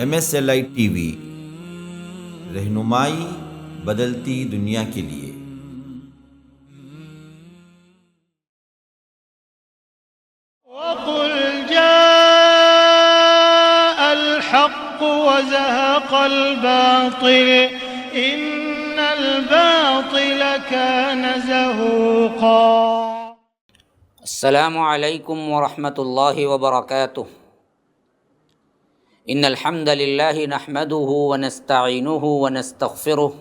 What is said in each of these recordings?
MSLI T V, رہنمائی بدلتی دنیا کے لیے۔ وقل جاء الحق وزهق الباطل إن الباطل كان زهوقا۔ السلام علیکم ورحمۃ اللہ وبرکاتہ۔ ان الحمد للہ نحمده ونستعینه ونستغفره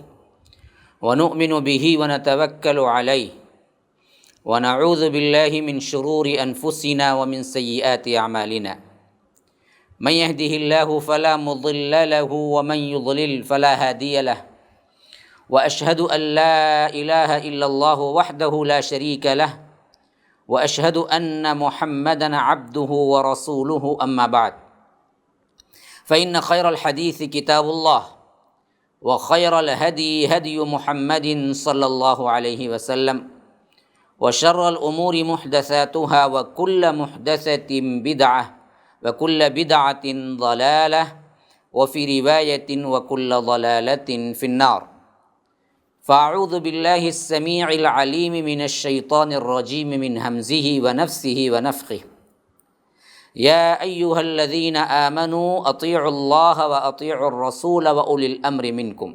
ونؤمن به ونتوکل علیہ ونعوذ باللہ من شرور انفسنا ومن سیئات اعمالنا من يهده اللہ فلا مضل له ومن يضلل فلا هادی له واشهد ان لا الہ الا اللہ وحدہ لا شریک له واشهد ان محمدا عبده ورسوله اما بعد فإن خير الحديث كتاب الله وخير الهدي هدي محمد صلى الله عليه وسلم وشر الأمور محدثاتها وكل محدثة بدعة وكل بدعة ضلالة وفي رواية وكل ضلالة في النار فأعوذ بالله السميع العليم من الشيطان الرجيم من همزه ونفسه ونفخه یا ایہا الذین آمنوا اطیعوا اللہ واطیعوا الرسول واولی الامر منکم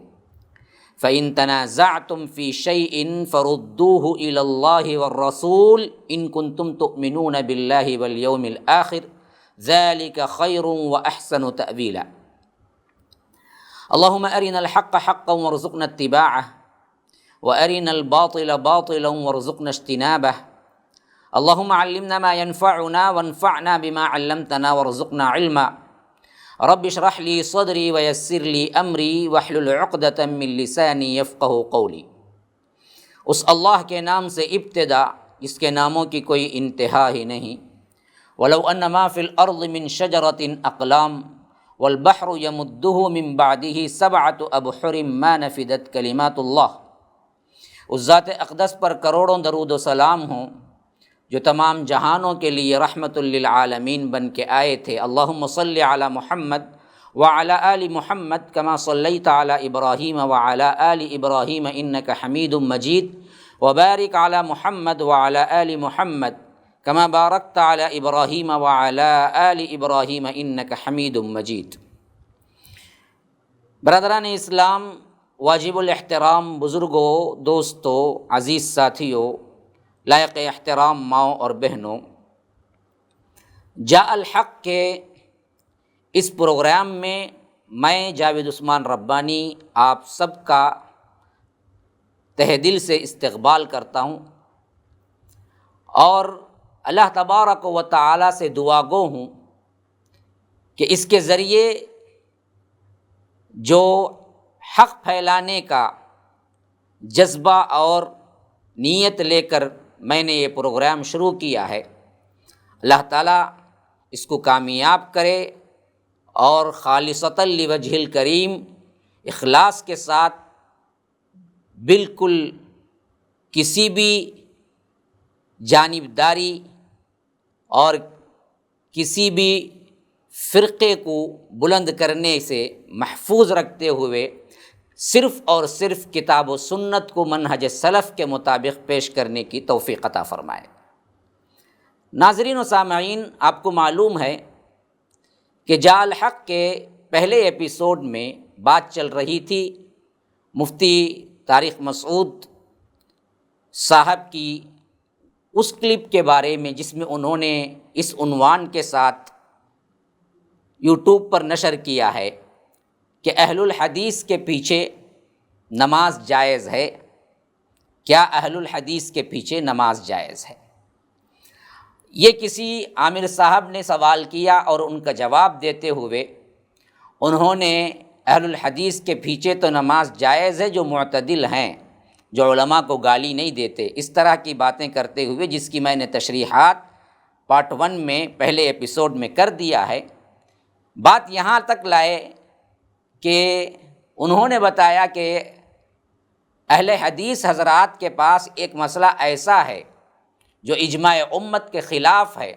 فإن تنازعتم فی شیء فردوه الی اللہ والرسول ان کنتم تؤمنون باللہ والیوم الآخر ذلک خیر واحسن تأویلا۔ اللہم ارنا الحق حقا وارزقنا اتباعہ وارنا الباطل باطلا وارزقنا اجتنابہ۔ اللہم علمنا ما ينفعنا وانفعنا بما علمتنا وارزقنا علما۔ رب اشرح لی صدری ویسر لی امری واحلل عقدۃ من لسانی یفقہوا قولی۔ اس اللہ کے نام سے ابتدا جس کے ناموں کی کوئی انتہا ہی نہیں۔ ولو ان ما فی الارض من شجرۃ اقلام والبحر یمدہ من بعدہ سبعۃ ابحر ما نفدت کلمات اللہ۔ اس ذات اقدس پر کروڑوں درود و سلام ہوں جو تمام جہانوں کے لیے رحمت للعالمین بن کے آئے تھے۔ اللہم صلی علی محمد وعلی آل محمد کما صلیت علی ابراہیم وعلی آل ابراہیم انک حمید مجید وبارک علی محمد وعلی آل محمد کما بارکت علی ابراہیم وعلی آل ابراہیم انک حمید مجید۔ برادران اسلام، واجب الاحترام بزرگوں، دوستوں، عزیز ساتھیوں، لائق احترام ماؤں اور بہنوں، جاء الحق کے اس پروگرام میں جاوید عثمان ربانی آپ سب کا تہ دل سے استقبال کرتا ہوں اور اللہ تبارک و تعالی سے دعا گو ہوں کہ اس کے ذریعے جو حق پھیلانے کا جذبہ اور نیت لے کر میں نے یہ پروگرام شروع کیا ہے، اللہ تعالیٰ اس کو کامیاب کرے اور خالصۃ لوجہ الکریم اخلاص کے ساتھ بالکل کسی بھی جانبداری اور کسی بھی فرقے کو بلند کرنے سے محفوظ رکھتے ہوئے صرف اور صرف کتاب و سنت کو منہج سلف کے مطابق پیش کرنے کی توفیق عطا فرمائے۔ ناظرین و سامعین، آپ کو معلوم ہے کہ جاء الحق کے پہلے ایپیسوڈ میں بات چل رہی تھی مفتی طارق مسعود صاحب کی اس کلپ کے بارے میں جس میں انہوں نے اس عنوان کے ساتھ یوٹیوب پر نشر کیا ہے کہ اہل الحدیث کے پیچھے نماز جائز ہے۔ کیا اہل الحدیث کے پیچھے نماز جائز ہے؟ یہ کسی عامر صاحب نے سوال کیا اور ان کا جواب دیتے ہوئے انہوں نے اہل الحدیث کے پیچھے تو نماز جائز ہے جو معتدل ہیں، جو علماء کو گالی نہیں دیتے، اس طرح کی باتیں کرتے ہوئے، جس کی میں نے تشریحات پارٹ 1 میں پہلے ایپیسوڈ میں کر دیا ہے، بات یہاں تک لائے کہ انہوں نے بتایا کہ اہل حدیث حضرات کے پاس ایک مسئلہ ایسا ہے جو اجماع امت کے خلاف ہے،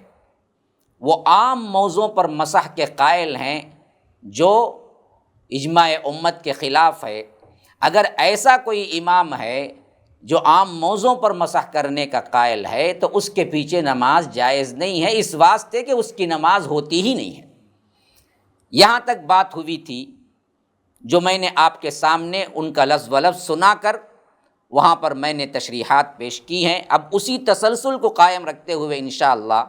وہ عام موضوع پر مسح کے قائل ہیں، جو اجماع امت کے خلاف ہے۔ اگر ایسا کوئی امام ہے جو عام موضوع پر مسح کرنے کا قائل ہے تو اس کے پیچھے نماز جائز نہیں ہے، اس واسطے کہ اس کی نماز ہوتی ہی نہیں ہے۔ یہاں تک بات ہوئی تھی جو میں نے آپ کے سامنے ان کا لفظ و لفظ سنا کر وہاں پر میں نے تشریحات پیش کی ہیں۔ اب اسی تسلسل کو قائم رکھتے ہوئے انشاءاللہ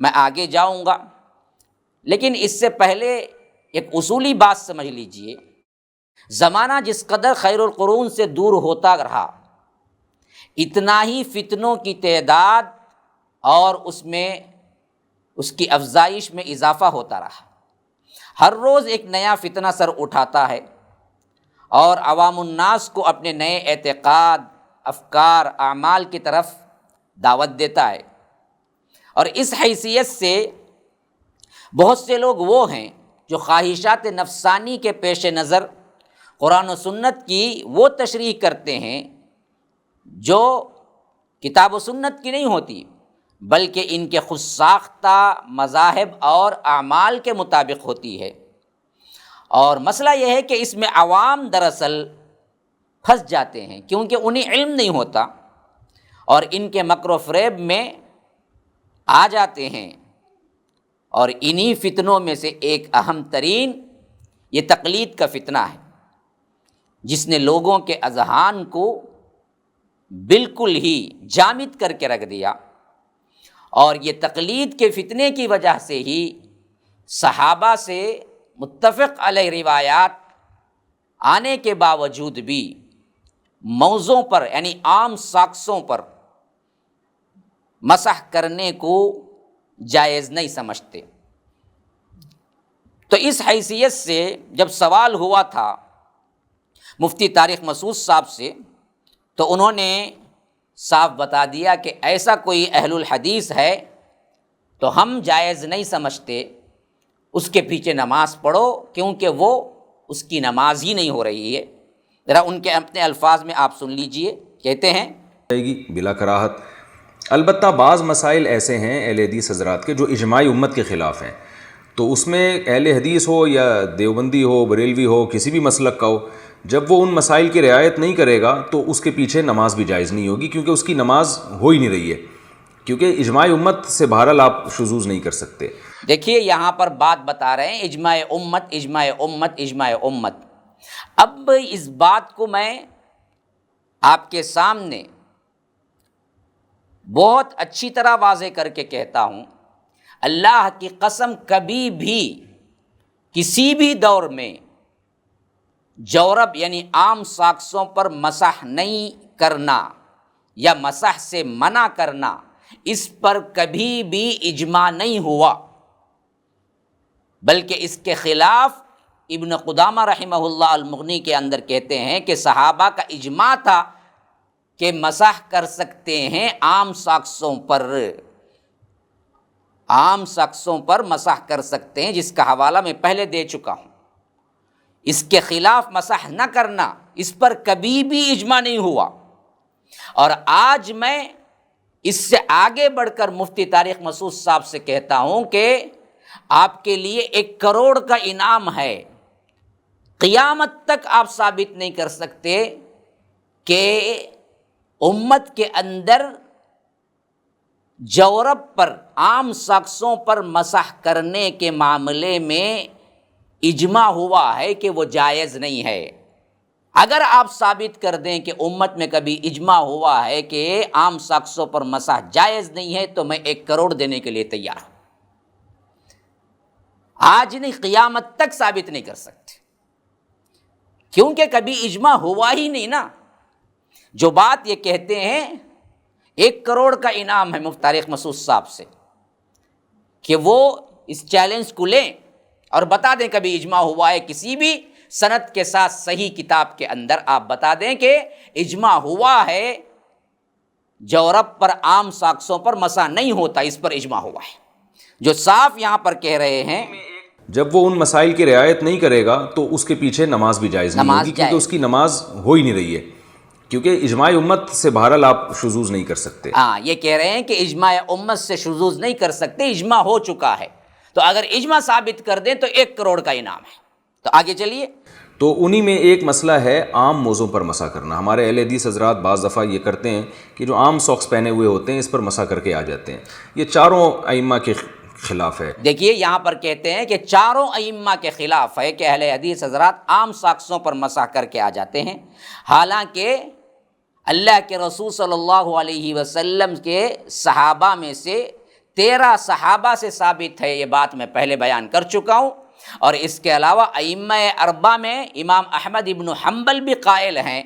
میں آگے جاؤں گا، لیکن اس سے پہلے ایک اصولی بات سمجھ لیجئے۔ زمانہ جس قدر خیر القرون سے دور ہوتا رہا، اتنا ہی فتنوں کی تعداد اور اس کی افزائش میں اضافہ ہوتا رہا۔ ہر روز ایک نیا فتنہ سر اٹھاتا ہے اور عوام الناس کو اپنے نئے اعتقاد، افکار، اعمال کی طرف دعوت دیتا ہے، اور اس حیثیت سے بہت سے لوگ وہ ہیں جو خواہشات نفسانی کے پیش نظر قرآن و سنت کی وہ تشریح کرتے ہیں جو کتاب و سنت کی نہیں ہوتی، بلکہ ان کے خود ساختہ مذاہب اور اعمال کے مطابق ہوتی ہے۔ اور مسئلہ یہ ہے کہ اس میں عوام دراصل پھنس جاتے ہیں کیونکہ انہیں علم نہیں ہوتا اور ان کے مکر و فریب میں آ جاتے ہیں، اور انہی فتنوں میں سے ایک اہم ترین یہ تقلید کا فتنہ ہے، جس نے لوگوں کے اذہان کو بالکل ہی جامد کر کے رکھ دیا۔ اور یہ تقلید کے فتنے کی وجہ سے ہی صحابہ سے متفق علیہ روایات آنے کے باوجود بھی موضوع پر یعنی عام ساکسوں پر مسح کرنے کو جائز نہیں سمجھتے۔ تو اس حیثیت سے جب سوال ہوا تھا مفتی طارق مسعود صاحب سے تو انہوں نے صاف بتا دیا کہ ایسا کوئی اہل الحدیث ہے تو ہم جائز نہیں سمجھتے اس کے پیچھے نماز پڑھو، کیونکہ وہ اس کی نماز ہی نہیں ہو رہی ہے۔ ذرا ان کے اپنے الفاظ میں آپ سن لیجئے، کہتے ہیں جائے گی بلا کراہت۔ البتہ بعض مسائل ایسے ہیں اہل حدیث حضرات کے جو اجماع امت کے خلاف ہیں، تو اس میں اہل حدیث ہو یا دیوبندی ہو، بریلوی ہو، کسی بھی مسلک کا ہو، جب وہ ان مسائل کی رعایت نہیں کرے گا تو اس کے پیچھے نماز بھی جائز نہیں ہوگی، کیونکہ اس کی نماز ہو ہی نہیں رہی ہے، کیونکہ اجماع امت سے بہرحال آپ شذوذ نہیں کر سکتے۔ دیکھیے یہاں پر بات بتا رہے ہیں اجماع امت، اجماع امت، اجماع امت۔ اب اس بات کو میں آپ کے سامنے بہت اچھی طرح واضح کر کے کہتا ہوں، اللہ کی قسم کبھی بھی کسی بھی دور میں جورب یعنی عام ساکسوں پر مسح نہیں کرنا یا مسح سے منع کرنا، اس پر کبھی بھی اجماع نہیں ہوا، بلکہ اس کے خلاف ابن قدامہ رحمہ اللہ المغنی کے اندر کہتے ہیں کہ صحابہ کا اجماع تھا کہ مسح کر سکتے ہیں عام ساکسوں پر، عام ساکسوں پر مسح کر سکتے ہیں، جس کا حوالہ میں پہلے دے چکا ہوں۔ اس کے خلاف مسح نہ کرنا، اس پر کبھی بھی اجماع نہیں ہوا۔ اور آج میں اس سے آگے بڑھ کر مفتی طارق مسعود صاحب سے کہتا ہوں کہ آپ کے لیے 1 کروڑ کا انعام ہے، قیامت تک آپ ثابت نہیں کر سکتے کہ امت کے اندر جورب پر، عام ساکسوں پر مسح کرنے کے معاملے میں اجماع ہوا ہے کہ وہ جائز نہیں ہے۔ اگر آپ ثابت کر دیں کہ امت میں کبھی اجماع ہوا ہے کہ عام ساکسوں پر مسح جائز نہیں ہے تو میں 1 کروڑ دینے کے لیے تیار ہوں۔ آج نہیں، قیامت تک ثابت نہیں کر سکتے، کیونکہ کبھی اجماع ہوا ہی نہیں نا۔ جو بات یہ کہتے ہیں 1 کروڑ کا انعام ہے مفتی طارق مسعود صاحب سے کہ وہ اس چیلنج کو لیں اور بتا دیں کبھی اجماع ہوا ہے، کسی بھی سند کے ساتھ صحیح کتاب کے اندر آپ بتا دیں کہ اجماع ہوا ہے جورب پر، عام ساکسوں پر مسح نہیں ہوتا، اس پر اجماع ہوا ہے۔ جو صاف یہاں پر کہہ رہے ہیں جب وہ ان مسائل کی رعایت نہیں کرے گا تو اس کے پیچھے نماز بھی جائز نہیں ہوگی، کیونکہ اس کی نماز ہو ہی نہیں رہی ہے، کیونکہ اجماع امت سے بہرحال آپ شذوذ نہیں کر سکتے۔ ہاں، یہ کہہ رہے ہیں کہ اجماع امت سے شذوذ نہیں کر سکتے، اجماع ہو چکا ہے، تو اگر اجماع ثابت کر دیں تو 1 کروڑ کا انعام ہے۔ تو آگے چلیے. تو انہی میں ایک مسئلہ ہے عام موزوں پر مسح کرنا. ہمارے اہل حدیث حضرات بعض دفعہ یہ کرتے ہیں کہ جو عام ساکس پہنے ہوئے ہوتے ہیں اس پر مسح کر کے آ جاتے ہیں. یہ چاروں ائمہ کے خلاف ہے. دیکھیے یہاں پر کہتے ہیں کہ چاروں ائمہ کے خلاف ہے کہ اہل حدیث حضرات عام ساکسوں پر مسح کر کے آ جاتے ہیں، حالانکہ اللہ کے رسول صلی اللہ علیہ وسلم کے صحابہ میں سے 13 صحابہ سے ثابت ہے. یہ بات میں پہلے بیان کر چکا ہوں. اور اس کے علاوہ ائمہ اربعہ میں امام احمد ابن حنبل بھی قائل ہیں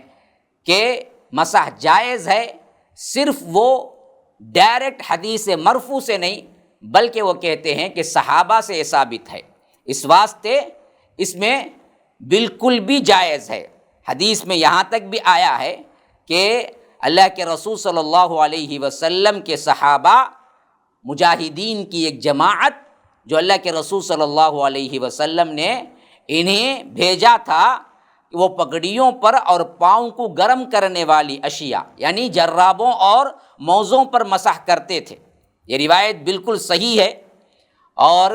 کہ مسح جائز ہے، صرف وہ ڈائریکٹ حدیث مرفوع سے نہیں بلکہ وہ کہتے ہیں کہ صحابہ سے یہ ثابت ہے، اس واسطے اس میں بالکل بھی جائز ہے. حدیث میں یہاں تک بھی آیا ہے کہ اللہ کے رسول صلی اللہ علیہ وسلم کے صحابہ مجاہدین کی ایک جماعت جو اللہ کے رسول صلی اللہ علیہ وسلم نے انہیں بھیجا تھا، وہ پگڑیوں پر اور پاؤں کو گرم کرنے والی اشیاء یعنی جرابوں اور موزوں پر مسح کرتے تھے. یہ روایت بالکل صحیح ہے اور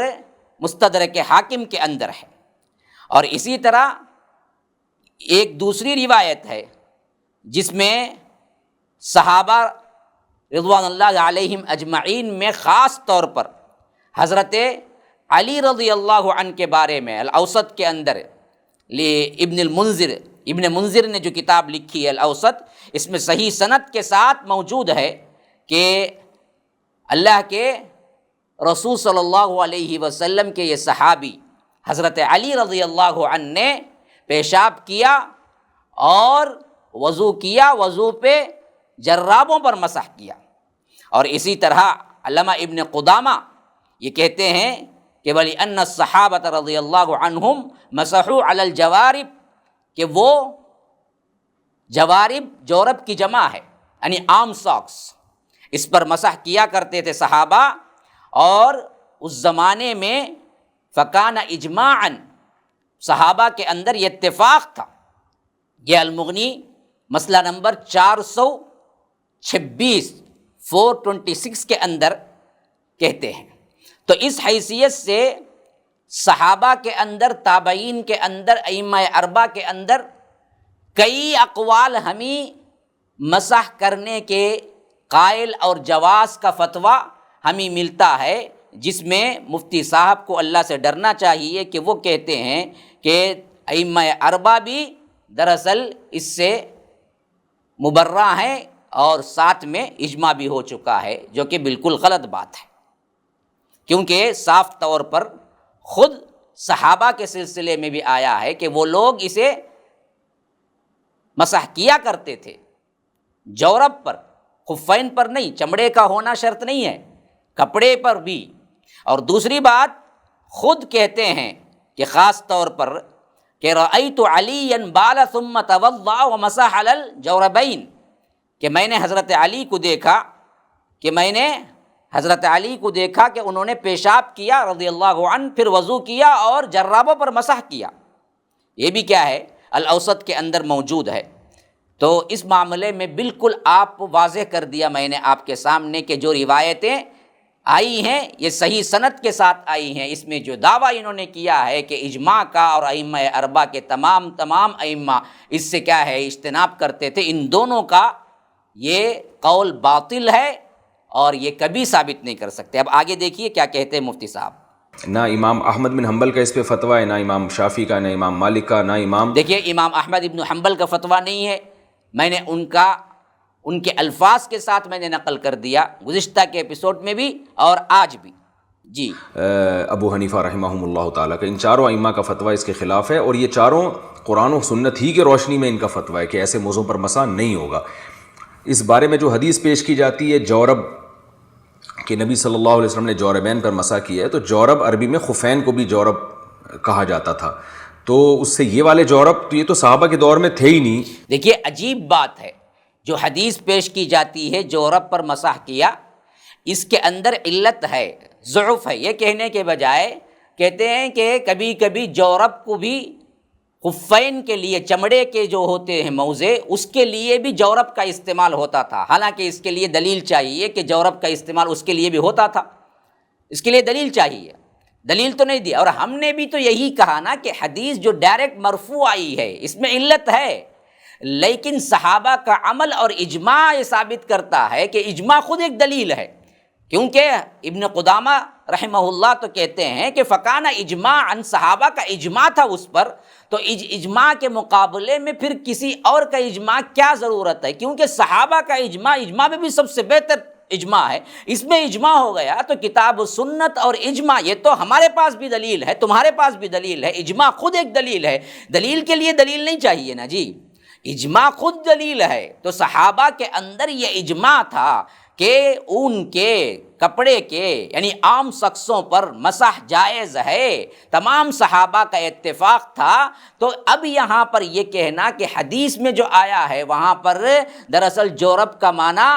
مستدرک حاکم کے اندر ہے. اور اسی طرح ایک دوسری روایت ہے جس میں صحابہ رضوان اللہ علیہم اجمعین میں خاص طور پر حضرت علی رضی اللہ عنہ کے بارے میں الاوسط کے اندر ابن منذر نے جو کتاب لکھی ہے الاوسط، اس میں صحیح سند کے ساتھ موجود ہے کہ اللہ کے رسول صلی اللہ علیہ وسلم کے یہ صحابی حضرت علی رضی اللہ عنہ نے پیشاب کیا اور وضو کیا، وضو پہ جرابوں پر مسح کیا. اور اسی طرح علامہ ابن قدامہ یہ کہتے ہیں کہ وَلِأَنَّ الصَّحَابَةَ رضی اللہ عنہم مسحوا علی الجوارب، کہ وہ جوارب جورب کی جمع ہے یعنی عام ساکس، اس پر مسح کیا کرتے تھے صحابہ. اور اس زمانے میں فکان اجماعاً، صحابہ کے اندر یہ اتفاق تھا. یہ المغنی مسئلہ نمبر 426 کے اندر کہتے ہیں. تو اس حیثیت سے صحابہ کے اندر، تابعین کے اندر، ائمہ اربعہ کے اندر کئی اقوال ہمیں مسح کرنے کے قائل اور جواز کا فتویٰ ہمیں ملتا ہے، جس میں مفتی صاحب کو اللہ سے ڈرنا چاہیے کہ وہ کہتے ہیں کہ ائمہ اربعہ بھی دراصل اس سے مبرہ ہیں اور ساتھ میں اجماع بھی ہو چکا ہے، جو کہ بالکل غلط بات ہے. کیونکہ صاف طور پر خود صحابہ کے سلسلے میں بھی آیا ہے کہ وہ لوگ اسے مسح کیا کرتے تھے جورب پر، خفین پر نہیں. چمڑے کا ہونا شرط نہیں ہے، کپڑے پر بھی. اور دوسری بات خود کہتے ہیں کہ خاص طور پر کہ رأیت علیٰ بال ثم توضأ ومسح علی الجوربین، کہ میں نے حضرت علی کو دیکھا کہ انہوں نے پیشاب کیا رضی اللہ عنہ، پھر وضو کیا اور جرابوں پر مسح کیا. یہ بھی کیا ہے الاوسط کے اندر موجود ہے. تو اس معاملے میں بالکل آپ واضح کر دیا میں نے آپ کے سامنے کہ جو روایتیں آئی ہیں یہ صحیح سند کے ساتھ آئی ہیں. اس میں جو دعویٰ انہوں نے کیا ہے کہ اجماع کا اور ائمہ اربعہ کے تمام ائمہ اس سے کیا ہے اجتناب کرتے تھے، ان دونوں کا یہ قول باطل ہے اور یہ کبھی ثابت نہیں کر سکتے. اب آگے دیکھیے کیا کہتے ہیں مفتی صاحب. نہ امام احمد بن حنبل کا اس پہ فتویٰ ہے، نہ امام شافعی کا، نہ امام مالک کا، نہ امام دیکھیے امام احمد ابن حنبل کا فتویٰ نہیں ہے. میں نے ان کے الفاظ کے ساتھ میں نے نقل کر دیا گزشتہ کے ایپیسوڈ میں بھی اور آج بھی. جی ابو حنیفہ رحمہم اللہ تعالیٰ کا، ان چاروں ائمہ کا فتویٰ اس کے خلاف ہے، اور یہ چاروں قرآن و سنت ہی کے روشنی میں ان کا فتویٰ ہے کہ ایسے موضوع پر مسح نہیں ہوگا. اس بارے میں جو حدیث پیش کی جاتی ہے جورب کہ نبی صلی اللہ علیہ وسلم نے جوربین پر مسح کیا ہے، تو جورب عربی میں خفین کو بھی جورب کہا جاتا تھا. تو اس سے یہ والے جورب تو یہ تو صحابہ کے دور میں تھے ہی نہیں. دیکھیے عجیب بات ہے، جو حدیث پیش کی جاتی ہے جورب پر مسح کیا، اس کے اندر علت ہے، ضعف ہے. یہ کہنے کے بجائے کہتے ہیں کہ کبھی کبھی جورب کو بھی خفین کے لیے، چمڑے کے جو ہوتے ہیں موزے، اس کے لیے بھی جورب کا استعمال ہوتا تھا. حالانکہ اس کے لیے دلیل چاہیے کہ جورب کا استعمال اس کے لیے بھی ہوتا تھا، اس کے لیے دلیل چاہیے. دلیل تو نہیں دیا. اور ہم نے بھی تو یہی کہا نا کہ حدیث جو ڈائریکٹ مرفوع آئی ہے اس میں علت ہے، لیکن صحابہ کا عمل اور اجماع یہ ثابت کرتا ہے کہ اجماع خود ایک دلیل ہے. کیونکہ ابن قدامہ رحمہ اللہ تو کہتے ہیں کہ فکانہ اجماع ان، صحابہ کا اجماع تھا اس پر، تو اجماع کے مقابلے میں پھر کسی اور کا اجماع کیا ضرورت ہے، کیونکہ صحابہ کا اجماع میں بھی سب سے بہتر اجماع ہے. اس میں اجماع ہو گیا تو کتاب و سنت اور اجماع، یہ تو ہمارے پاس بھی دلیل ہے، تمہارے پاس بھی دلیل ہے، اجماع خود ایک دلیل ہے. دلیل کے لیے دلیل نہیں چاہیے نا جی، اجماع خود دلیل ہے. تو صحابہ کے اندر یہ اجماع تھا کہ اون کے، کپڑے کے، یعنی عام شخصوں پر مسح جائز ہے، تمام صحابہ کا اتفاق تھا. تو اب یہاں پر یہ کہنا کہ حدیث میں جو آیا ہے وہاں پر دراصل جورب کا معنی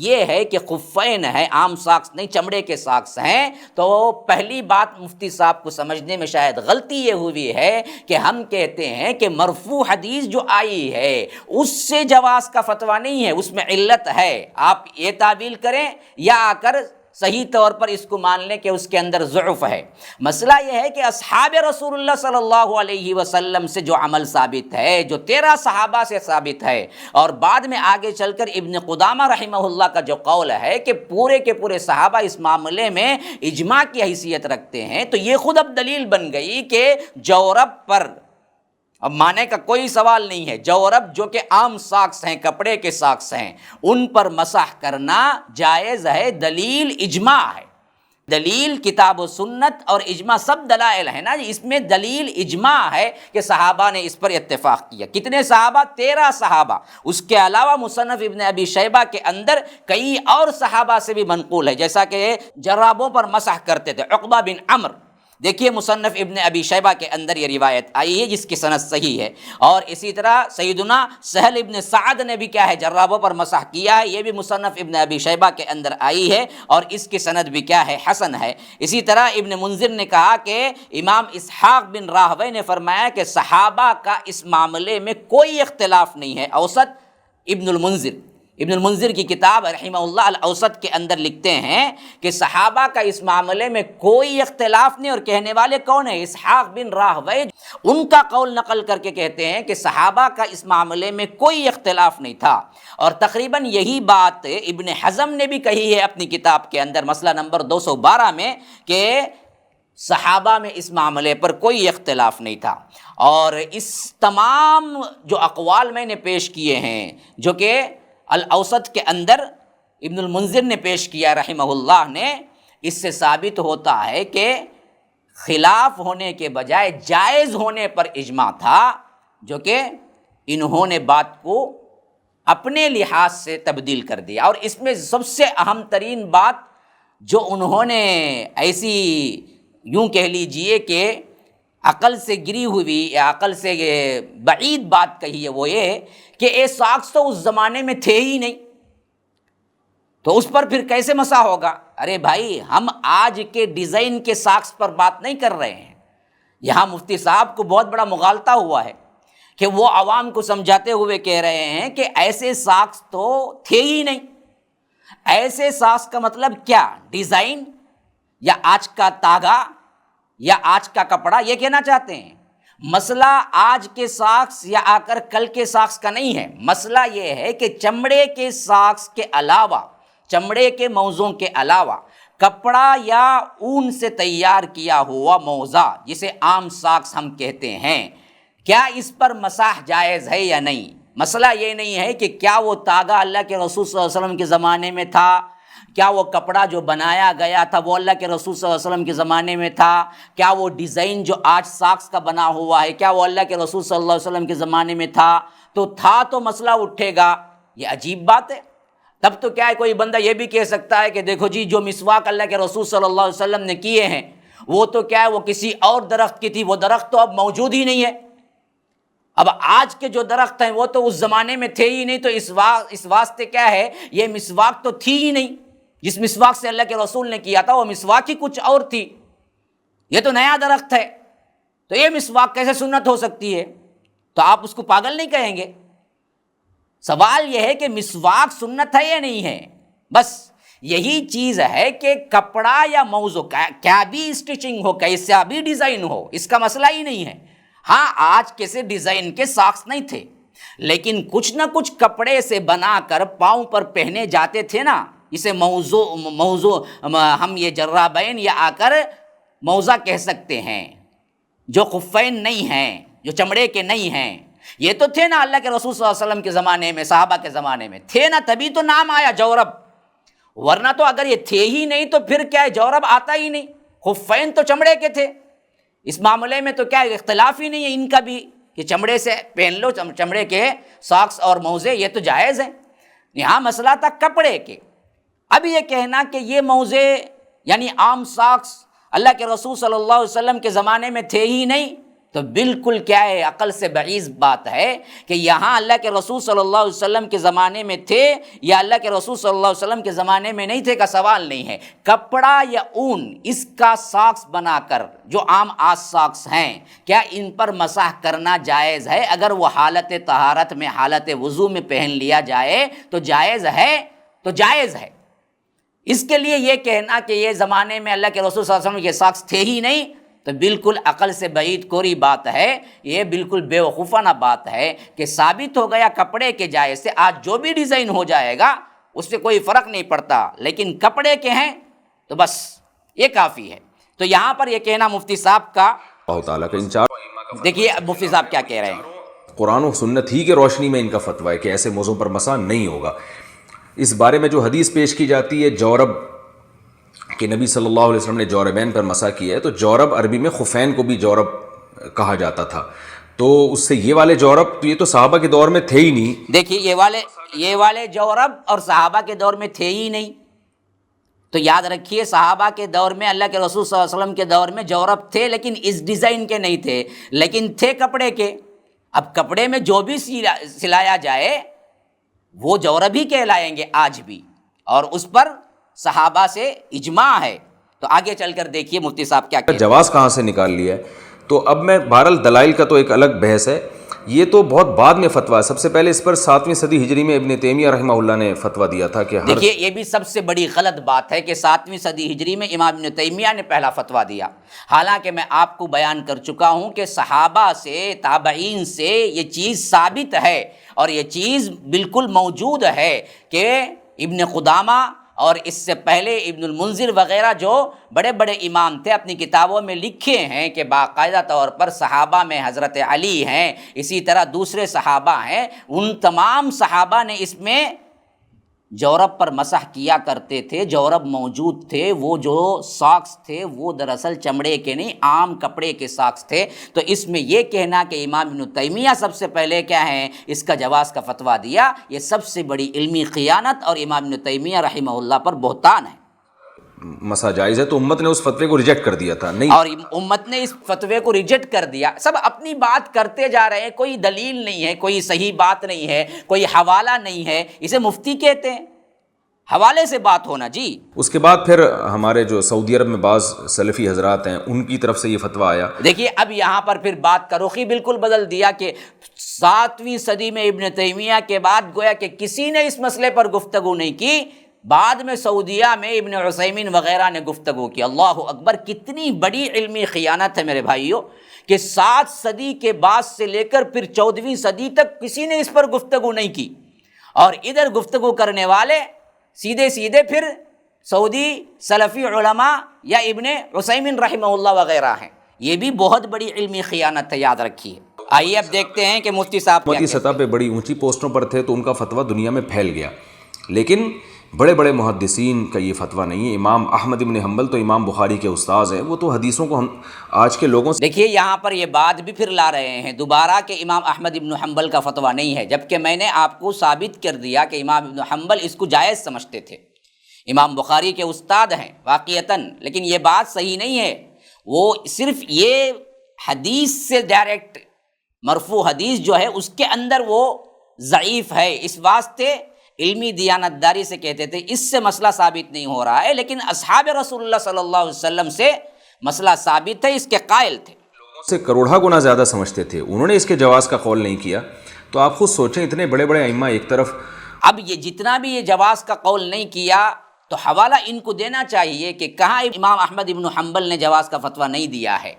یہ ہے کہ خفین ہے، عام ساکس نہیں، چمڑے کے ساکس ہیں. تو پہلی بات مفتی صاحب کو سمجھنے میں شاید غلطی یہ ہوئی ہے کہ ہم کہتے ہیں کہ مرفوع حدیث جو آئی ہے اس سے جواز کا فتویٰ نہیں ہے، اس میں علت ہے. آپ یہ تعبیل کریں یا آ کر صحیح طور پر اس کو مان لیں کہ اس کے اندر ضعف ہے. مسئلہ یہ ہے کہ اصحاب رسول اللہ صلی اللہ علیہ وسلم سے جو عمل ثابت ہے، جو 13 صحابہ سے ثابت ہے، اور بعد میں آگے چل کر ابن قدامہ رحمہ اللہ کا جو قول ہے کہ پورے کے پورے صحابہ اس معاملے میں اجماع کی حیثیت رکھتے ہیں، تو یہ خود اب دلیل بن گئی کہ جورب پر اب معنی کا کوئی سوال نہیں ہے. جورب جو کہ عام ساکس ہیں، کپڑے کے ساکس ہیں، ان پر مسح کرنا جائز ہے. دلیل اجماع ہے، دلیل کتاب و سنت اور اجماع سب دلائل ہیں نا جی. اس میں دلیل اجماع ہے کہ صحابہ نے اس پر اتفاق کیا. کتنے صحابہ؟ 13 صحابہ. اس کے علاوہ مصنف ابن ابی شیبہ کے اندر کئی اور صحابہ سے بھی منقول ہے، جیسا کہ جرابوں پر مسح کرتے تھے عقبہ بن عمرو. دیکھیے مصنف ابن ابی شیبہ کے اندر یہ روایت آئی ہے جس کی سند صحیح ہے. اور اسی طرح سیدنا سہل ابن سعد نے بھی کیا ہے، جرابوں پر مسح کیا ہے، یہ بھی مصنف ابن ابی شیبہ کے اندر آئی ہے اور اس کی سند بھی کیا ہے، حسن ہے. اسی طرح ابن منذر نے کہا کہ امام اسحاق بن راہوی نے فرمایا کہ صحابہ کا اس معاملے میں کوئی اختلاف نہیں ہے. اوسط ابن المنذر کی کتاب رحمہ اللہ الاوسط کے اندر لکھتے ہیں کہ صحابہ کا اس معاملے میں کوئی اختلاف نہیں. اور کہنے والے کون ہیں؟ اسحاق بن راہوی. ان کا قول نقل کر کے کہتے ہیں کہ صحابہ کا اس معاملے میں کوئی اختلاف نہیں تھا. اور تقریباً یہی بات ابن حزم نے بھی کہی ہے اپنی کتاب کے اندر مسئلہ نمبر 212 میں کہ صحابہ میں اس معاملے پر کوئی اختلاف نہیں تھا. اور اس تمام جو اقوال میں نے پیش کیے ہیں جو کہ الاوسط کے اندر ابن المنذر نے پیش کیا رحمہ اللہ نے، اس سے ثابت ہوتا ہے کہ خلاف ہونے کے بجائے جائز ہونے پر اجماع تھا، جو کہ انہوں نے بات کو اپنے لحاظ سے تبدیل کر دیا. اور اس میں سب سے اہم ترین بات جو انہوں نے ایسی یوں کہہ لیجئے کہ عقل سے گری ہوئی یا عقل سے بعید بات کہی ہے، وہ یہ کہ یہ ساکس تو اس زمانے میں تھے ہی نہیں، تو اس پر پھر کیسے مسح ہوگا؟ ارے بھائی، ہم آج کے ڈیزائن کے ساکس پر بات نہیں کر رہے ہیں. یہاں مفتی صاحب کو بہت بڑا مغالطہ ہوا ہے کہ وہ عوام کو سمجھاتے ہوئے کہہ رہے ہیں کہ ایسے ساکس تو تھے ہی نہیں. ایسے ساکس کا مطلب کیا؟ ڈیزائن یا آج کا تاگا یا آج کا کپڑا، یہ کہنا چاہتے ہیں. مسئلہ آج کے ساکس یا آ کر کل کے ساکس کا نہیں ہے. مسئلہ یہ ہے کہ چمڑے کے ساکس کے علاوہ، چمڑے کے موزوں کے علاوہ کپڑا یا اون سے تیار کیا ہوا موزہ جسے عام ساکس ہم کہتے ہیں، کیا اس پر مسح جائز ہے یا نہیں؟ مسئلہ یہ نہیں ہے کہ کیا وہ تاگا اللہ کے رسول صلی اللہ علیہ وسلم کے زمانے میں تھا، کیا وہ کپڑا جو بنایا گیا تھا وہ اللہ کے رسول صلی اللہ علیہ وسلم کے زمانے میں تھا، کیا وہ ڈیزائن جو آج ساکس کا بنا ہوا ہے کیا وہ اللہ کے رسول صلی اللہ علیہ وسلم کے زمانے میں تھا؟ تو تھا تو مسئلہ اٹھے گا. یہ عجیب بات ہے. تب تو کیا ہے، کوئی بندہ یہ بھی کہہ سکتا ہے کہ دیکھو جی جو مسواک اللہ کے رسول صلی اللہ علیہ وسلم نے کیے ہیں وہ تو کیا ہے، وہ کسی اور درخت کی تھی، وہ درخت تو اب موجود ہی نہیں ہے. اب آج کے جو درخت ہیں وہ تو اس زمانے میں تھے ہی نہیں، تو اس واسطے کیا ہے، یہ مسواک تو تھی ہی نہیں. جس مسواک سے اللہ کے رسول نے کیا تھا وہ مسواک ہی کچھ اور تھی، یہ تو نیا درخت ہے، تو یہ مسواک کیسے سنت ہو سکتی ہے؟ تو آپ اس کو پاگل نہیں کہیں گے. سوال یہ ہے کہ مسواک سنت ہے یا نہیں ہے، بس یہی چیز ہے کہ کپڑا یا موضوع کیا بھی اسٹیچنگ ہو، کیسا بھی ڈیزائن ہو، اس کا مسئلہ ہی نہیں ہے۔ ہاں آج کیسے ڈیزائن کے ساکس نہیں تھے، لیکن کچھ نہ کچھ کپڑے سے بنا کر پاؤں پر پہنے جاتے تھے نا، اسے موضوع ہم یہ جرابین یا آ کر موزہ کہہ سکتے ہیں، جو خفین نہیں ہیں، جو چمڑے کے نہیں ہیں۔ یہ تو تھے نا اللہ کے رسول صلی اللہ علیہ وسلم کے زمانے میں، صحابہ کے زمانے میں تھے نا، تبھی تو نام آیا جورب، ورنہ تو اگر یہ تھے ہی نہیں تو پھر کیا ہے، جورب آتا ہی نہیں۔ خفین تو چمڑے کے تھے، اس معاملے میں تو کیا اختلاف ہی نہیں ہے ان کا بھی کہ چمڑے سے پہن لو، چمڑے کے ساکس اور موزے یہ تو جائز ہیں۔ یہاں مسئلہ تھا کپڑے کے۔ اب یہ کہنا کہ یہ موزے یعنی عام ساکس اللہ کے رسول صلی اللہ علیہ وسلم کے زمانے میں تھے ہی نہیں، تو بالکل کیا ہے، عقل سے بعیض بات ہے کہ یہاں اللہ کے رسول صلی اللہ علیہ وسلم کے زمانے میں تھے یا اللہ کے رسول صلی اللہ علیہ وسلم کے زمانے میں نہیں تھے کا سوال نہیں ہے۔ کپڑا یا اون اس کا ساکس بنا کر جو عام آج ساکس ہیں، کیا ان پر مسح کرنا جائز ہے؟ اگر وہ حالت طہارت میں، حالت وضو میں پہن لیا جائے تو جائز ہے، تو جائز ہے۔ اس کے لیے یہ کہنا کہ یہ زمانے میں اللہ کے رسول صلی اللہ علیہ وسلم کے ساکس تھے ہی نہیں، تو بالکل عقل سے بعید کوری بات ہے، یہ بالکل بے وقوفانہ بات ہے کہ ثابت ہو گیا کپڑے کے جائز سے، آج جو بھی ڈیزائن ہو جائے گا اس سے کوئی فرق نہیں پڑتا، لیکن کپڑے کے ہیں تو بس یہ کافی ہے۔ تو یہاں پر یہ کہنا مفتی صاحب کا، اللہ تعالیٰ کا ان چار دیکھیے مفتی صاحب کیا کہہ رہے ہیں، قرآن و سنت ہی کے روشنی میں ان کا فتویٰ ہے کہ ایسے موضوع پر مسح نہیں ہوگا۔ اس بارے میں جو حدیث پیش کی جاتی ہے جورب کہ نبی صلی اللہ علیہ وسلم نے جوربین پر مسح کیا ہے، تو جورب عربی میں خفین کو بھی جورب کہا جاتا تھا، تو اس سے یہ والے جورب تو یہ تو صحابہ کے دور میں تھے ہی نہیں۔ دیکھیے یہ والے جورب اور صحابہ کے دور میں تھے ہی نہیں، تو یاد رکھیے صحابہ کے دور میں، اللہ کے رسول صلی اللہ علیہ وسلم کے دور میں جورب تھے، لیکن اس ڈیزائن کے نہیں تھے، لیکن تھے کپڑے کے۔ اب کپڑے میں جو بھی سلایا جائے وہ جورب ہی کہلائیں گے آج بھی، اور اس پر صحابہ سے اجماع ہے۔ تو آگے چل کر دیکھیے مفتی صاحب کیا کہتے ہیں۔ جواز کہاں سے نکال لیا ہے؟ تو اب میں بہرحال دلائل کا تو ایک الگ بحث ہے، یہ تو بہت بعد میں فتویٰ ہے۔ سب سے پہلے اس پر 7ویں صدی ہجری میں ابن تیمیہ رحمہ اللہ نے فتویٰ دیا تھا کہ دیکھیے یہ بھی سب سے بڑی غلط بات ہے کہ 7ویں صدی ہجری میں امام ابن تیمیہ نے پہلا فتویٰ دیا، حالانکہ میں آپ کو بیان کر چکا ہوں کہ صحابہ سے، تابعین سے یہ چیز ثابت ہے، اور یہ چیز بالکل موجود ہے کہ ابن قدامہ اور اس سے پہلے ابن المنذر وغیرہ جو بڑے بڑے امام تھے اپنی کتابوں میں لکھے ہیں کہ باقاعدہ طور پر صحابہ میں حضرت علی ہیں، اسی طرح دوسرے صحابہ ہیں، ان تمام صحابہ نے اس میں جورب پر مسح کیا کرتے تھے، جورب موجود تھے۔ وہ جو ساکس تھے وہ دراصل چمڑے کے نہیں، عام کپڑے کے ساکس تھے۔ تو اس میں یہ کہنا کہ امام ابن تیمیہ سب سے پہلے کیا ہیں اس کا جواز کا فتویٰ دیا، یہ سب سے بڑی علمی خیانت اور امام ابن تیمیہ رحمہ اللہ پر بہتان ہے۔ مسح جائز ہے تو امت نے اس فتوے کو ریجیکٹ کر دیا تھا، نہیں، اور امت نے اس فتوے کو ریجیکٹ کر دیا۔ سب اپنی بات کرتے جا رہے ہیں، کوئی دلیل نہیں ہے، کوئی صحیح بات نہیں ہے، کوئی حوالہ نہیں ہے، اسے مفتی کہتے ہیں، حوالے سے بات ہونا جی۔ اس کے بعد پھر ہمارے جو سعودی عرب میں بعض سلفی حضرات ہیں ان کی طرف سے یہ فتویٰ آیا۔ دیکھیے اب یہاں پر پھر بات کا رخ ہی بالکل بدل دیا کہ 7ویں صدی میں ابن تیمیہ کے بعد گویا کہ کسی نے اس مسئلے پر گفتگو نہیں کی، بعد میں سعودیہ میں ابن عثیمین وغیرہ نے گفتگو کی۔ اللہ اکبر، کتنی بڑی علمی خیانت ہے میرے بھائیوں کہ 7 صدی کے بعد سے لے کر پھر 14ویں صدی تک کسی نے اس پر گفتگو نہیں کی، اور ادھر گفتگو کرنے والے سیدھے سیدھے پھر سعودی سلفی علماء یا ابن عثیمین رحمہ اللہ وغیرہ ہیں۔ یہ بھی بہت بڑی علمی خیانت ہے، یاد رکھیے۔ آئیے اب دیکھتے ہیں کہ مفتی صاحب حکومتی سطح پہ بڑی اونچی پوسٹوں پر تھے تو ان کا فتویٰ دنیا میں پھیل گیا، لیکن بڑے بڑے محدثین کا یہ فتویٰ نہیں ہے۔ امام احمد ابن حنبل تو امام بخاری کے استاذ ہیں، وہ تو حدیثوں کو ہم آج کے لوگوں سے دیکھیے یہاں پر یہ بات بھی پھر لا رہے ہیں دوبارہ کہ امام احمد ابن حنبل کا فتویٰ نہیں ہے، جبکہ میں نے آپ کو ثابت کر دیا کہ امام ابن حنبل اس کو جائز سمجھتے تھے، امام بخاری کے استاد ہیں واقعتاً، لیکن یہ بات صحیح نہیں ہے۔ وہ صرف یہ حدیث سے ڈائریکٹ مرفوع حدیث جو ہے اس کے اندر وہ ضعیف ہے، اس واسطے علمی دیانتداری سے کہتے تھے اس سے مسئلہ ثابت نہیں ہو رہا ہے، لیکن اصحاب رسول اللہ صلی اللہ علیہ وسلم سے مسئلہ ثابت ہے، اس کے قائل تھے، سے کروڑا گنا زیادہ سمجھتے تھے، انہوں نے اس کے جواز کا قول نہیں کیا۔ تو آپ خود سوچیں، اتنے بڑے بڑے ائمہ ایک طرف، اب یہ جتنا بھی یہ جواز کا قول نہیں کیا، تو حوالہ ان کو دینا چاہیے کہ کہاں امام احمد ابن حنبل نے جواز کا فتویٰ نہیں دیا ہے،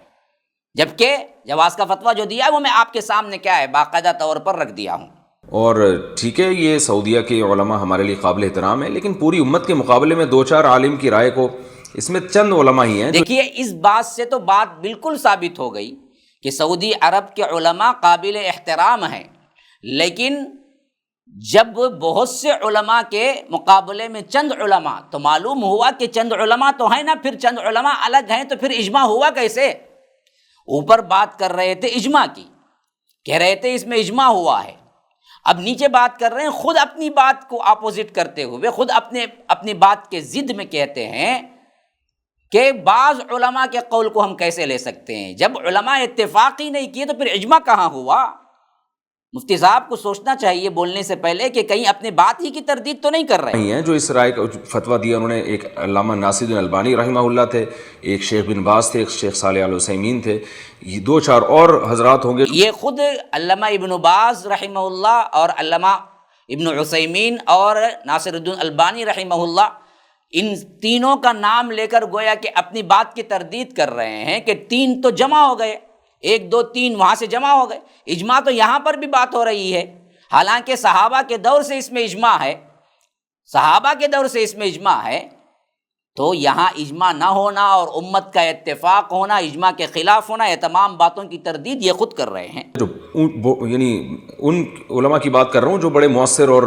جبکہ جواز کا فتویٰ جو دیا ہے وہ میں آپ کے سامنے کیا ہے باقاعدہ طور پر رکھ دیا ہوں۔ اور ٹھیک ہے یہ سعودیہ کے علماء ہمارے لیے قابل احترام ہے، لیکن پوری امت کے مقابلے میں 2-4 عالم کی رائے کو، اس میں چند علماء ہی ہیں دیکھیے اس بات سے تو بات بالکل ثابت ہو گئی کہ سعودی عرب کے علماء قابل احترام ہیں، لیکن جب بہت سے علماء کے مقابلے میں چند علماء، تو معلوم ہوا کہ چند علماء تو ہیں نا، پھر چند علماء الگ ہیں، تو پھر اجماع ہوا کیسے؟ اوپر بات کر رہے تھے اجماع کی، کہہ رہے تھے اس میں اجماع ہوا ہے، اب نیچے بات کر رہے ہیں خود اپنی بات کو اپوزٹ کرتے ہوئے، خود اپنی بات کے ضد میں کہتے ہیں کہ بعض علماء کے قول کو ہم کیسے لے سکتے ہیں؟ جب علماء اتفاق ہی نہیں کیے تو پھر اجماع کہاں ہوا؟ مفتی صاحب کو سوچنا چاہیے بولنے سے پہلے کہ کہیں اپنے بات ہی کی تردید تو نہیں کر رہے ہیں جو اس رائے کا فتویٰ دیا انہوں نے۔ ایک علامہ ناصر الدین البانی رحمہ اللہ تھے، ایک شیخ بن باز تھے، ایک شیخ صالح ال عثیمین تھے، یہ 2-4 اور حضرات ہوں گے۔ یہ خود علامہ ابن باز رحمہ اللہ اور علامہ ابن عثیمین اور ناصر الدین البانی رحمہ اللہ، ان تینوں کا نام لے کر گویا کہ اپنی بات کی تردید کر رہے ہیں کہ 3 تو جمع ہو گئے، 1 2 3 وہاں سے جمع ہو گئے، اجماع تو یہاں پر بھی بات ہو رہی ہے، حالانکہ صحابہ کے دور سے اس میں اجماع ہے، صحابہ کے دور سے اس میں اجماع ہے، تو یہاں اجماع نہ ہونا اور امت کا اتفاق ہونا، اجماع کے خلاف ہونا، یہ تمام باتوں کی تردید یہ خود کر رہے ہیں۔ یعنی ان علماء کی بات کر رہا ہوں جو بڑے مؤثر اور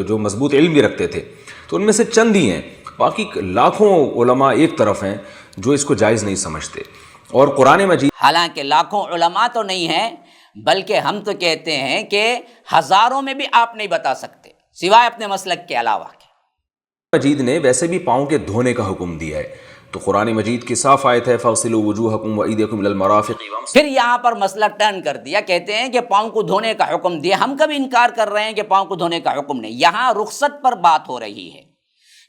جو مضبوط علم بھی رکھتے تھے، تو ان میں سے چند ہی ہیں، باقی لاکھوں علماء ایک طرف ہیں جو اس کو جائز نہیں سمجھتے۔ اور قرآن مجید، حالانکہ لاکھوں علماء تو نہیں ہیں، بلکہ ہم تو کہتے ہیں کہ ہزاروں میں بھی آپ نہیں بتا سکتے سوائے اپنے مسلک کے علاوہ کے۔ مجید نے ویسے بھی پاؤں کے دھونے کا حکم دیا ہے، تو قرآن مجید کی صاف آیت ہے فَاغْسِلُوا وُجُوهَكُمْ وَأَيْدِيَكُمْ إِلَى الْمَرَافِقِ۔ پھر یہاں پر مسئلہ ٹرن کر دیا، کہتے ہیں کہ پاؤں کو دھونے کا حکم دیا، ہم کبھی انکار کر رہے ہیں کہ پاؤں کو دھونے کا حکم نہیں، یہاں رخصت پر بات ہو رہی ہے،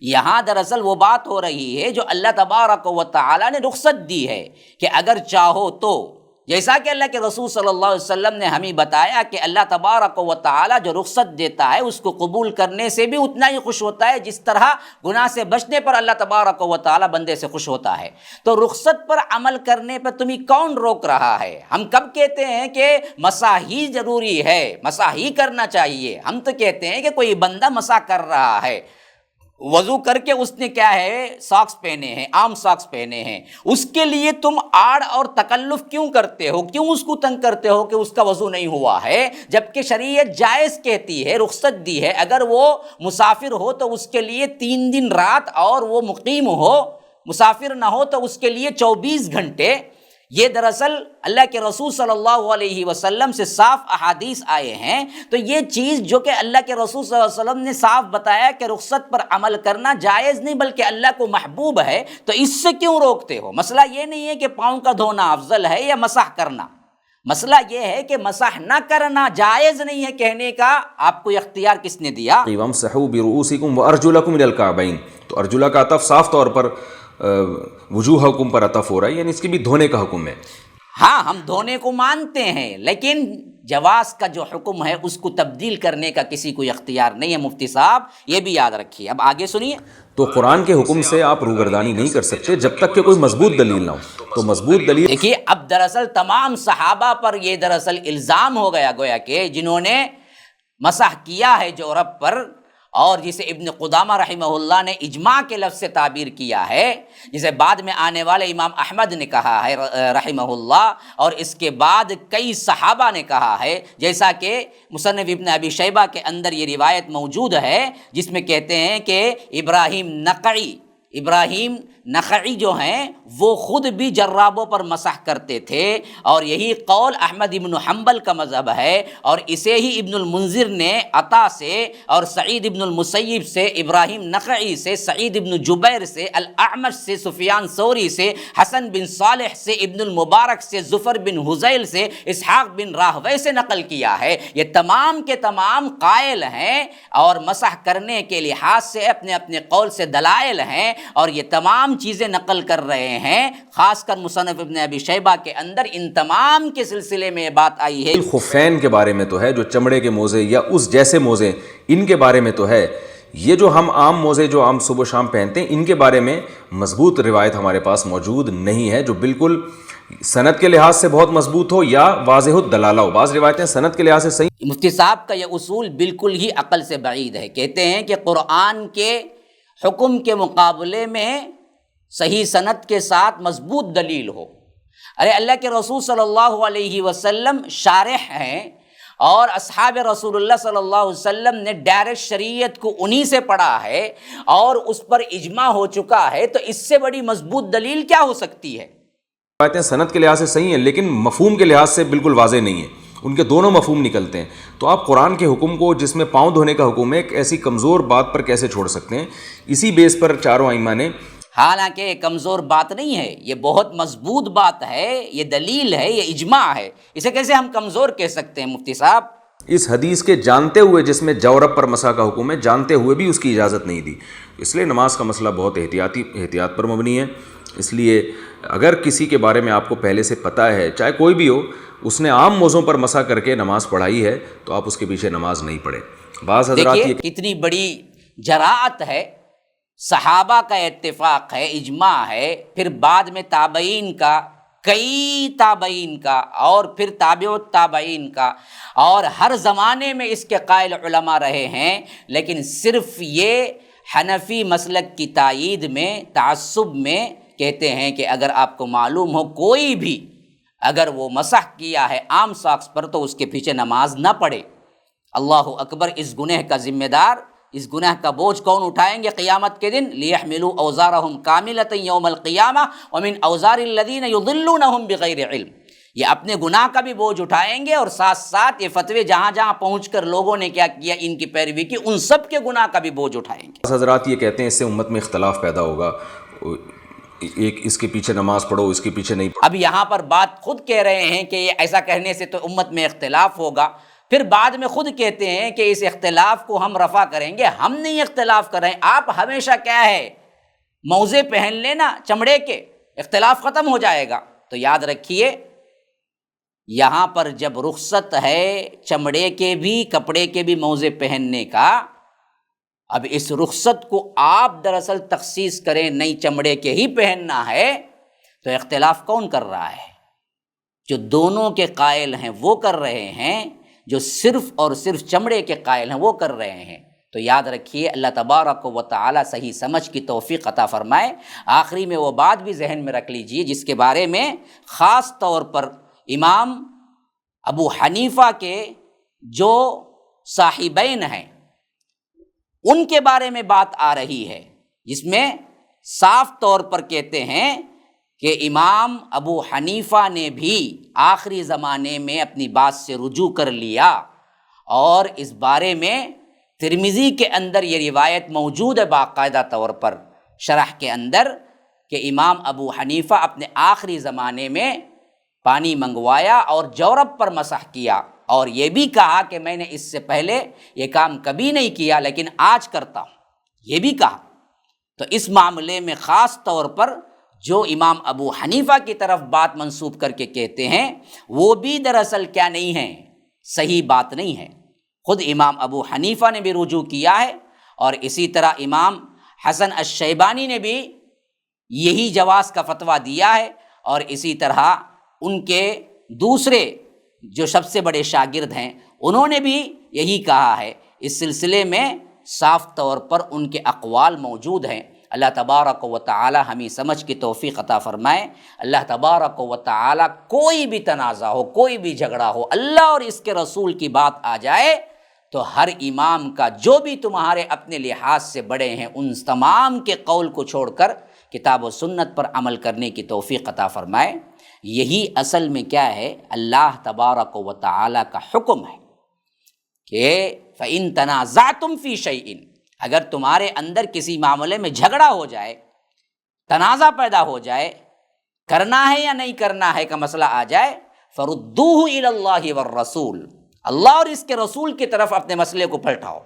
یہاں دراصل وہ بات ہو رہی ہے جو اللہ تبارک و تعالیٰ نے رخصت دی ہے کہ اگر چاہو تو، جیسا کہ اللہ کے رسول صلی اللہ علیہ وسلم نے ہمیں بتایا کہ اللہ تبارک و تعالیٰ جو رخصت دیتا ہے اس کو قبول کرنے سے بھی اتنا ہی خوش ہوتا ہے جس طرح گناہ سے بچنے پر اللہ تبارک و تعالیٰ بندے سے خوش ہوتا ہے۔ تو رخصت پر عمل کرنے پر تمہیں کون روک رہا ہے؟ ہم کب کہتے ہیں کہ مسح ہی ضروری ہے، مسح ہی کرنا چاہیے؟ ہم تو کہتے ہیں کہ کوئی بندہ مسح کر رہا ہے، وضو کر کے اس نے کیا ہے ساکس پہنے ہیں، عام ساکس پہنے ہیں، اس کے لیے تم آڑ اور تکلف کیوں کرتے ہو؟ کیوں اس کو تنگ کرتے ہو کہ اس کا وضو نہیں ہوا ہے؟ جبکہ شریعت جائز کہتی ہے، رخصت دی ہے، اگر وہ مسافر ہو تو اس کے لیے 3 دن رات، اور وہ مقیم ہو، مسافر نہ ہو تو اس کے لیے 24 گھنٹے۔ یہ دراصل اللہ کے رسول صلی اللہ علیہ وسلم سے صاف احادیث آئے ہیں، تو یہ چیز جو کہ اللہ کے رسول صلی اللہ علیہ وسلم نے صاف بتایا کہ رخصت پر عمل کرنا جائز نہیں بلکہ اللہ کو محبوب ہے، تو اس سے کیوں روکتے ہو؟ مسئلہ یہ نہیں ہے کہ پاؤں کا دھونا افضل ہے یا مسح کرنا، مسئلہ یہ ہے کہ مسح نہ کرنا جائز نہیں ہے کہنے کا آپ کو اختیار کس نے دیا؟ وَامْسَحُوا بِرُؤُوسِكُمْ وَأَرْجُلَكُمْ إِلَى الْكَعْبَيْنِ، تو ارجلا کا عطف صاف طور پر وجوہکم پر عطف ہو رہا ہے، یعنی اس کی بھی دھونے کا حکم ہے۔ ہاں ہم دھونے کو مانتے ہیں، لیکن جواز کا جو حکم ہے اس کو تبدیل کرنے کا کسی کو اختیار نہیں ہے مفتی صاحب، یہ بھی یاد رکھیے۔ اب آگے سنیے، تو قرآن کے حکم سے آپ روگردانی نہیں کر سکتے جب تک کہ کوئی مضبوط دلیل نہ ہو۔ تو مضبوط دلیل دیکھیے اب دراصل تمام صحابہ پر یہ دراصل الزام ہو گیا، گویا کہ جنہوں نے مسح کیا ہے جورب پر، اور جسے ابن قدامہ رحمہ اللہ نے اجماع کے لفظ سے تعبیر کیا ہے، جسے بعد میں آنے والے امام احمد نے کہا ہے رحمہ اللہ، اور اس کے بعد کئی صحابہ نے کہا ہے، جیسا کہ مصنف ابن ابی شیبہ کے اندر یہ روایت موجود ہے جس میں کہتے ہیں کہ ابراہیم نخعی جو ہیں وہ خود بھی جرابوں پر مسح کرتے تھے، اور یہی قول احمد ابن حنبل کا مذہب ہے، اور اسے ہی ابن المنذر نے عطا سے اور سعید ابن المسیب سے، ابراہیم نخعی سے، سعید ابن جبیر سے، الاعمش سے، سفیان ثوری سے، حسن بن صالح سے، ابن المبارک سے، زفر بن حذیل سے، اسحاق بن راہوے سے نقل کیا ہے۔ یہ تمام کے تمام قائل ہیں اور مسح کرنے کے لحاظ سے اپنے اپنے قول سے دلائل ہیں، اور یہ تمام چیزیں نقل کر رہے ہیں۔ خاص کر مصنف ابن ابی شیبہ کے اندر ان تمام کے سلسلے میں یہ بات آئی ہے۔ خفین کے بارے میں تو ہے، جو چمڑے کے موزے یا اس جیسے موزے، ان کے بارے میں تو ہے یہ جو ہم عام موزے جو ہم صبح و شام پہنتے ہیں، ان کے بارے میں مضبوط روایت ہمارے پاس موجود نہیں ہے جو بالکل سند کے لحاظ سے بہت مضبوط ہو یا واضح الدلالہ ہو۔ بعض روایتیں سند کے لحاظ سے صحیح۔ مفتی صاحب کا یہ اصول بالکل ہی عقل سے بعید ہے۔ کہتے ہیں کہ قرآن کے حکم کے مقابلے میں صحیح سند کے ساتھ مضبوط دلیل ہو۔ ارے اللہ کے رسول صلی اللہ علیہ وسلم شارح ہیں، اور اصحاب رسول اللہ صلی اللہ علیہ وسلم نے ڈائریکٹ شریعت کو انہی سے پڑھا ہے اور اس پر اجماع ہو چکا ہے، تو اس سے بڑی مضبوط دلیل کیا ہو سکتی ہے؟ روایتیں سند کے لحاظ سے صحیح ہیں لیکن مفہوم کے لحاظ سے بالکل واضح نہیں ہیں، ان کے دونوں مفہوم نکلتے ہیں۔ تو آپ قرآن کے حکم کو، جس میں پاؤں دھونے کا حکم ہے، ایک ایسی کمزور بات پر کیسے چھوڑ سکتے ہیں؟ اسی بیس پر چاروں ائمہ نے، حالانکہ یہ کمزور بات نہیں ہے، یہ بہت مضبوط بات ہے، یہ دلیل ہے، یہ اجماع ہے، اسے کیسے ہم کمزور کہہ سکتے ہیں مفتی صاحب؟ اس حدیث کے جانتے ہوئے، جس میں جورب پر مسح کا حکم ہے، جانتے ہوئے بھی اس کی اجازت نہیں دی۔ اس لیے نماز کا مسئلہ بہت احتیاط پر مبنی ہے۔ اس لیے اگر کسی کے بارے میں آپ کو پہلے سے پتہ ہے، چاہے کوئی بھی ہو، اس نے عام موضوع پر مسح کر کے نماز پڑھائی ہے، تو آپ اس کے پیچھے نماز نہیں پڑھیں۔ بعض حضرات دیکھیے یہ کتنی بڑی جراءت ہے، صحابہ کا اتفاق ہے، اجماع ہے، پھر بعد میں تابعین کا، کئی تابعین کا، اور پھر تابع التابعین کا، اور ہر زمانے میں اس کے قائل علماء رہے ہیں، لیکن صرف یہ حنفی مسلک کی تائید میں، تعصب میں کہتے ہیں کہ اگر آپ کو معلوم ہو کوئی بھی اگر وہ مسح کیا ہے عام ساکس پر تو اس کے پیچھے نماز نہ پڑھے۔ اللہ اکبر! اس گناہ کا ذمہ دار، اس گناہ کا بوجھ کون اٹھائیں گے قیامت کے دن؟ لیحملوا اوزارہم کاملۃ یوم القیامہ ومن اوزار الذین یضلونہم بغیر علم۔ یہ اپنے گناہ کا بھی بوجھ اٹھائیں گے، اور ساتھ ساتھ یہ فتوے جہاں جہاں پہنچ کر لوگوں نے کیا کیا، ان کی پیروی کی، ان سب کے گناہ کا بھی بوجھ اٹھائیں گے۔ بعض حضرات یہ کہتے ہیں اس سے امت میں اختلاف پیدا ہوگا، ایک اس کے پیچھے نماز پڑھو، اس کے پیچھے نہیں پڑھو۔ اب یہاں پر بات خود کہہ رہے ہیں کہ یہ ایسا کہنے سے تو امت میں اختلاف ہوگا، پھر بعد میں خود کہتے ہیں کہ اس اختلاف کو ہم رفع کریں گے۔ ہم نہیں اختلاف کر رہے ہیں، آپ ہمیشہ کیا ہے، موزے پہن لینا چمڑے کے، اختلاف ختم ہو جائے گا۔ تو یاد رکھیے، یہاں پر جب رخصت ہے چمڑے کے بھی، کپڑے کے بھی موزے پہننے کا، اب اس رخصت کو آپ دراصل تخصیص کریں نہیں چمڑے کے ہی پہننا ہے، تو اختلاف کون کر رہا ہے؟ جو دونوں کے قائل ہیں وہ کر رہے ہیں، جو صرف اور صرف چمڑے کے قائل ہیں وہ کر رہے ہیں۔ تو یاد رکھیے، اللہ تبارک و تعالی صحیح سمجھ کی توفیق عطا فرمائے۔ آخری میں وہ بات بھی ذہن میں رکھ لیجئے جس کے بارے میں خاص طور پر امام ابو حنیفہ کے جو صاحبین ہیں ان کے بارے میں بات آ رہی ہے، جس میں صاف طور پر کہتے ہیں کہ امام ابو حنیفہ نے بھی آخری زمانے میں اپنی بات سے رجوع کر لیا، اور اس بارے میں ترمذی کے اندر یہ روایت موجود ہے باقاعدہ طور پر شرح کے اندر، کہ امام ابو حنیفہ اپنے آخری زمانے میں پانی منگوایا اور جورب پر مسح کیا، اور یہ بھی کہا کہ میں نے اس سے پہلے یہ کام کبھی نہیں کیا لیکن آج کرتا ہوں، یہ بھی کہا۔ تو اس معاملے میں خاص طور پر جو امام ابو حنیفہ کی طرف بات منسوب کر کے کہتے ہیں وہ بھی دراصل کیا نہیں ہے، صحیح بات نہیں ہے۔ خود امام ابو حنیفہ نے بھی رجوع کیا ہے، اور اسی طرح امام حسن الشیبانی نے بھی یہی جواز کا فتویٰ دیا ہے، اور اسی طرح ان کے دوسرے جو سب سے بڑے شاگرد ہیں انہوں نے بھی یہی کہا ہے۔ اس سلسلے میں صاف طور پر ان کے اقوال موجود ہیں۔ اللہ تبارک و تعالی ہمیں سمجھ کی توفیق عطا فرمائے۔ اللہ تبارک و تعالی کوئی بھی تنازع ہو، کوئی بھی جھگڑا ہو، اللہ اور اس کے رسول کی بات آ جائے تو ہر امام کا جو بھی تمہارے اپنے لحاظ سے بڑے ہیں ان تمام کے قول کو چھوڑ کر کتاب و سنت پر عمل کرنے کی توفیق عطا فرمائے۔ یہی اصل میں کیا ہے، اللہ تبارک و تعالی کا حکم ہے کہ فَإِن تَنَازَعْتُمْ فِي شَيْءٍ، اگر تمہارے اندر کسی معاملے میں جھگڑا ہو جائے، تنازع پیدا ہو جائے، کرنا ہے یا نہیں کرنا ہے کا مسئلہ آ جائے، فَرُدُّوهُ إِلَى اللَّهِ وَالرَّسُولِ، اللہ اور اس کے رسول کی طرف اپنے مسئلے کو پلٹاؤ،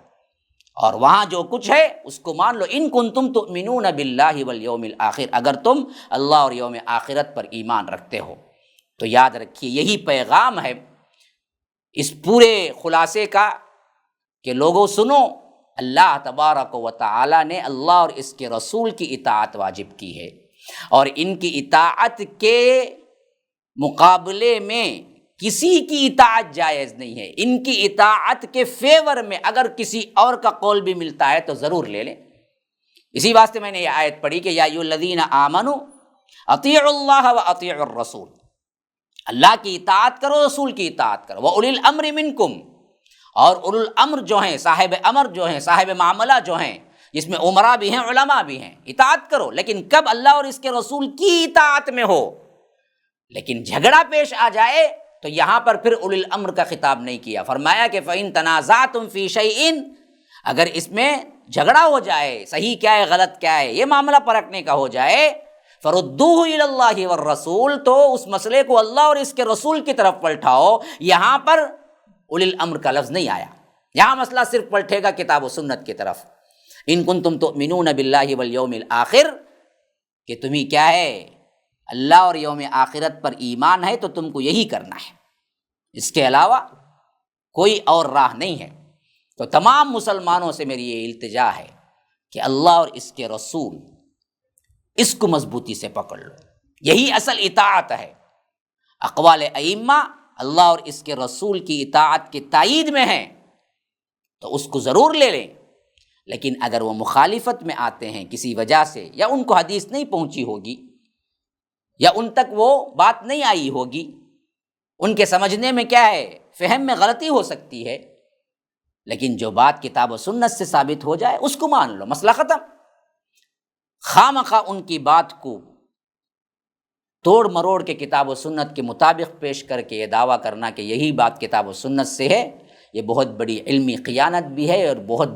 اور وہاں جو کچھ ہے اس کو مان لو۔ ان کنتم تؤمنون باللہ والیوم الآخر، اگر تم اللہ اور یوم آخرت پر ایمان رکھتے ہو۔ تو یاد رکھیے یہی پیغام ہے اس پورے خلاصے کا کہ لوگوں سنو، اللہ تبارک و تعالی نے اللہ اور اس کے رسول کی اطاعت واجب کی ہے، اور ان کی اطاعت کے مقابلے میں کسی کی اطاعت جائز نہیں ہے۔ ان کی اطاعت کے فیور میں اگر کسی اور کا قول بھی ملتا ہے تو ضرور لے لیں۔ اسی واسطے میں نے یہ آیت پڑھی کہ یا ایھا الذین آمنوا اطیعوا اللہ واطیعوا الرسول، اللہ کی اطاعت کرو، رسول کی اطاعت کرو، وَأُولِي الْأَمْرِ مِنْكُمْ، اور اولو الامر جو ہیں، صاحب امر جو ہیں، صاحب معاملہ جو ہیں، جس میں عمراء بھی ہیں، علماء بھی ہیں، اطاعت کرو، لیکن کب؟ اللہ اور اس کے رسول کی اطاعت میں ہو۔ لیکن جھگڑا پیش آ جائے تو یہاں پر پھر اولی الامر کا خطاب نہیں کیا، فرمایا کہ فَإِن تَنَازَعْتُمْ فِي شَيْءٍ، اگر اس میں جھگڑا ہو جائے، صحیح کیا ہے غلط کیا ہے، یہ معاملہ پرکھنے کا ہو جائے، فَرُدُّوهُ إِلَى اللَّهِ وَالرَّسُولِ، تو اس مسئلے کو اللہ اور اس کے رسول کی طرف پلٹاؤ۔ یہاں پر اولی الامر کا لفظ نہیں آیا، یہاں مسئلہ صرف پلٹے گا کتاب و سنت کی طرف۔ ان کنتم تؤمنون باللہ والیوم الآخر، کہ تمہیں کیا ہے، اللہ اور یوم آخرت پر ایمان ہے تو تم کو یہی کرنا ہے، اس کے علاوہ کوئی اور راہ نہیں ہے۔ تو تمام مسلمانوں سے میری یہ التجا ہے کہ اللہ اور اس کے رسول، اس کو مضبوطی سے پکڑ لو، یہی اصل اطاعت ہے۔ اقوال ائمہ اللہ اور اس کے رسول کی اطاعت کے تائید میں ہیں تو اس کو ضرور لے لیں، لیکن اگر وہ مخالفت میں آتے ہیں کسی وجہ سے، یا ان کو حدیث نہیں پہنچی ہوگی، یا ان تک وہ بات نہیں آئی ہوگی، ان کے سمجھنے میں کیا ہے، فہم میں غلطی ہو سکتی ہے، لیکن جو بات کتاب و سنت سے ثابت ہو جائے اس کو مان لو، مسئلہ ختم۔ خواہ ان کی بات کو توڑ مروڑ کے کتاب و سنت کے مطابق پیش کر کے یہ دعویٰ کرنا کہ یہی بات کتاب و سنت سے ہے، یہ بہت بڑی علمی خیانت بھی ہے اور بہت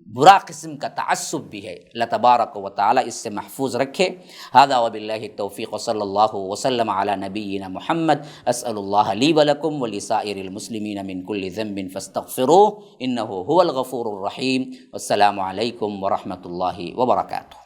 برا قسم کا تعصب بھی ہے۔ اللہ تبارک و تعالی اس سے محفوظ رکھے۔ ھذا وباللہ التوفیق، صلی اللہ وسلم علی نبینا محمد۔ اسأل اللہ لی ولکم ولسائر المسلمین من کل ذنب فاستغفروہ انہ ھو الغفور الرحیم۔ والسلام علیکم ورحمۃ اللہ وبرکاتہ۔